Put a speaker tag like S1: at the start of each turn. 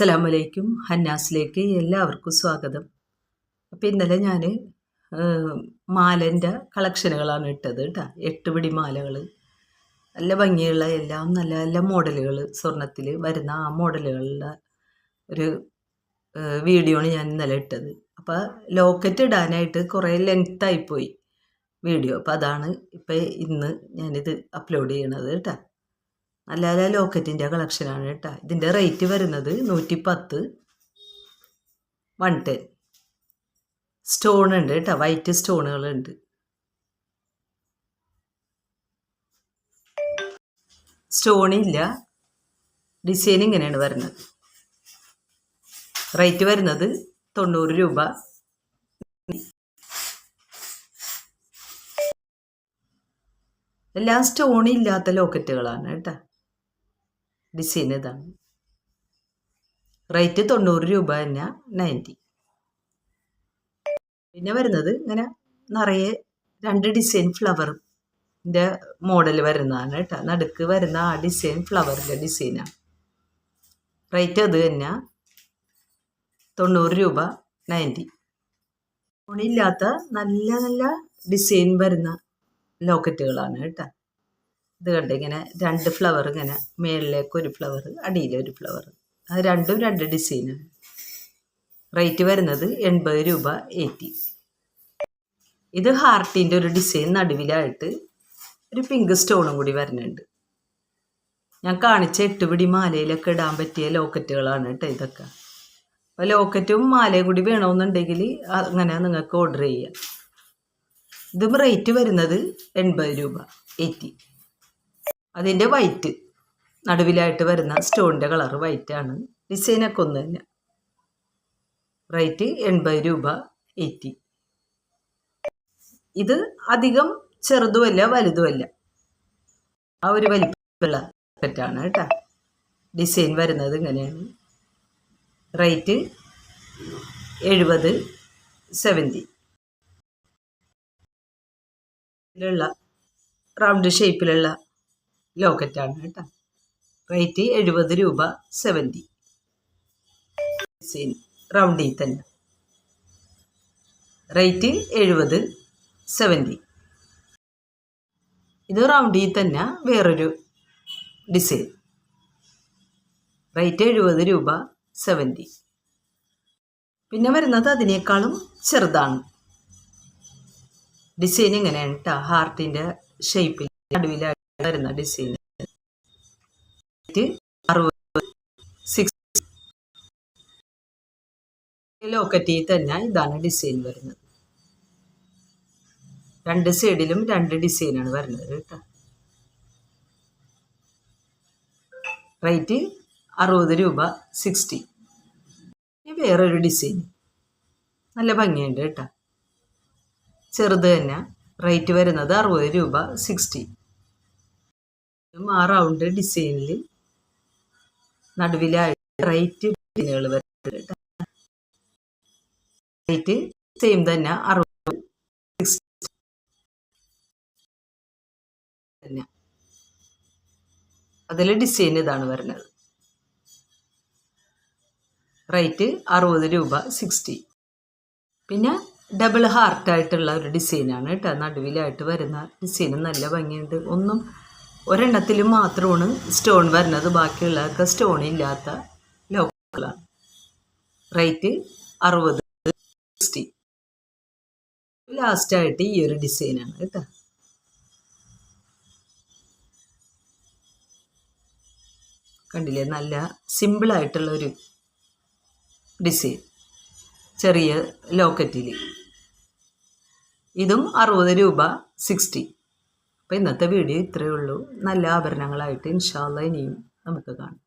S1: അസ്സലാമലൈക്കും. ഹന്നാസിലേക്ക് എല്ലാവർക്കും സ്വാഗതം. അപ്പോൾ ഇന്നലെ ഞാൻ മാലേൻ്റെ കളക്ഷനുകളാണ് ഇട്ടത് കേട്ടോ. 8 പിടി മാലകൾ, നല്ല ഭംഗിയുള്ള എല്ലാം നല്ല നല്ല മോഡലുകൾ, സ്വർണ്ണത്തിൽ വരുന്ന ആ മോഡലുകളുടെ ഒരു വീഡിയോ ആണ് ഞാൻ ഇന്നലെ ഇട്ടത്. അപ്പോൾ ലോക്കറ്റ് ഇടാനായിട്ട് കുറേ ലെങ്ത്തായിപ്പോയി വീഡിയോ. അപ്പോൾ അതാണ് ഇപ്പോൾ ഇന്ന് ഞാനിത് അപ്ലോഡ് ചെയ്യണത് കേട്ടോ. നല്ല നല്ല ലോക്കറ്റിൻ്റെ കളക്ഷനാണ് കേട്ടോ. ഇതിൻ്റെ റേറ്റ് വരുന്നത് 110, 110. സ്റ്റോൺ ഉണ്ട് കേട്ടോ, വൈറ്റ് സ്റ്റോണുകളുണ്ട്. സ്റ്റോണില്ല, ഡിസൈൻ ഇങ്ങനെയാണ് വരുന്നത്. റേറ്റ് വരുന്നത് 90 രൂപ. എല്ലാം സ്റ്റോൺ ഇല്ലാത്ത ലോക്കറ്റുകളാണ് കേട്ടോ. ഡിസൈൻ ഇതാണ്. റേറ്റ് 90 രൂപ തന്നെ, 90. പിന്നെ വരുന്നത് ഇങ്ങനെ നിറയെ 2 ഡിസൈൻ ഫ്ലവറിൻ്റെ മോഡൽ വരുന്നതാണ് കേട്ടോ. നടുക്ക് വരുന്ന ആ ഡിസൈൻ ഫ്ലവറിൻ്റെ ഡിസൈനാണ്. റേറ്റ് അത് തന്നെ, 90 രൂപ, 90. സ്റ്റോണില്ലാത്ത നല്ല നല്ല ഡിസൈൻ വരുന്ന ലോക്കറ്റുകളാണ് കേട്ടോ. ഇത് കണ്ട് ഇങ്ങനെ 2 ഫ്ലവർ, ഇങ്ങനെ മേളിലേക്ക് ഒരു ഫ്ലവർ, അടിയിലൊരു ഫ്ലവർ, അത് രണ്ടും 2 ഡിസൈനാണ്. റേറ്റ് വരുന്നത് 80 രൂപ, 80. ഇത് ഹാർട്ടിൻ്റെ ഒരു ഡിസൈൻ, നടുവിലായിട്ട് ഒരു പിങ്ക് സ്റ്റോണും കൂടി വരുന്നുണ്ട്. ഞാൻ കാണിച്ച 8 പിടി മാലയിലൊക്കെ ഇടാൻ പറ്റിയ ലോക്കറ്റുകളാണ് കേട്ടോ ഇതൊക്കെ. അപ്പോൾ ലോക്കറ്റും മാലയും കൂടി വേണമെന്നുണ്ടെങ്കിൽ അങ്ങനെ നിങ്ങൾക്ക് ഓർഡർ ചെയ്യാം. ഇതും റേറ്റ് വരുന്നത് 80 രൂപ, 80. അതിൻ്റെ വൈറ്റ് നടുവിലായിട്ട് വരുന്ന സ്റ്റോണിൻ്റെ കളർ വൈറ്റാണ്. ഡിസൈനൊക്കെ ഒന്ന് തന്നെ. റേറ്റ് 80 രൂപ, 80. ഇത് അധികം ചെറുതുമല്ല വലുതുമല്ല, ആ ഒരു വലിപ്പമുള്ള സെറ്റാണ് കേട്ടോ. ഡിസൈൻ വരുന്നത് ഇങ്ങനെയാണ്. റേറ്റ് 70, 70. ിലുള്ള റൗണ്ട് ഷേപ്പിലുള്ള ലോക്കറ്റാണ് കേട്ടോ. റേറ്റ് 70 രൂപ, 70. ഡിസൈൻ റൗണ്ടിൽ തന്നെ. റേറ്റ് 70, 70. ഇത് റൗണ്ടിൽ തന്നെ വേറൊരു ഡിസൈൻ. റേറ്റ് 70 രൂപ, 70. പിന്നെ വരുന്നത് അതിനേക്കാളും ചെറുതാണ്. ഡിസൈൻ ഇങ്ങനെയാണ് കേട്ടോ. ഹാർട്ടിൻ്റെ ഷേപ്പിൽ നടുവിലായിട്ട് വരുന്ന ഡിസൈൻ. 60 ലോക്കറ്റിൽ തന്നെ ഇതാണ് ഡിസൈൻ വരുന്നത്. 2 സൈഡിലും 2 ഡിസൈനാണ് വരുന്നത് കേട്ടോ. റേറ്റ് 60 രൂപ, 60. വേറൊരു ഡിസൈൻ നല്ല ഭംഗിയുണ്ട് കേട്ടോ. ചെറുത് തന്നെ. റേറ്റ് വരുന്നത് 60 രൂപ, 60. ആ റൗണ്ട് ഡിസൈനിൽ നടുവിലായിട്ട് റേറ്റ് ഡിസൈനുകൾ വരുന്നത് കേട്ടോ. റേറ്റ് സെയിം തന്നെ, 60, 60 തന്നെ. അതിൽ ഡിസൈൻ ഇതാണ് വരുന്നത്. റേറ്റ് 60 രൂപ, 60. പിന്നെ ഡബിൾ ഹാർട്ടായിട്ടുള്ള ഒരു ഡിസൈനാണ് കേട്ടോ. നടുവിലായിട്ട് വരുന്ന ഡിസൈൻ നല്ല ഭംഗിയുണ്ട്. ഒരെണ്ണത്തിൽ മാത്രമാണ് സ്റ്റോൺ വരുന്നത്, ബാക്കിയുള്ളതൊക്കെ സ്റ്റോൺ ഇല്ലാത്ത ലോക്കറ്റുകളാണ്. റേറ്റ് 60, 60. ലാസ്റ്റായിട്ട് ഈ ഒരു ഡിസൈനാണ് കേട്ടോ. കണ്ടില്ലേ, നല്ല സിമ്പിളായിട്ടുള്ളൊരു ഡിസൈൻ ചെറിയ ലോക്കറ്റിൽ. ഇതും 60 രൂപ, 60. അപ്പോൾ ഇന്നത്തെ വീഡിയോ ഇത്രയേ ഉള്ളൂ. നല്ല ആഭരണങ്ങളായിട്ട് ഇൻഷാ അല്ലാഹ് ഇനിയും നമുക്ക് കാണാം.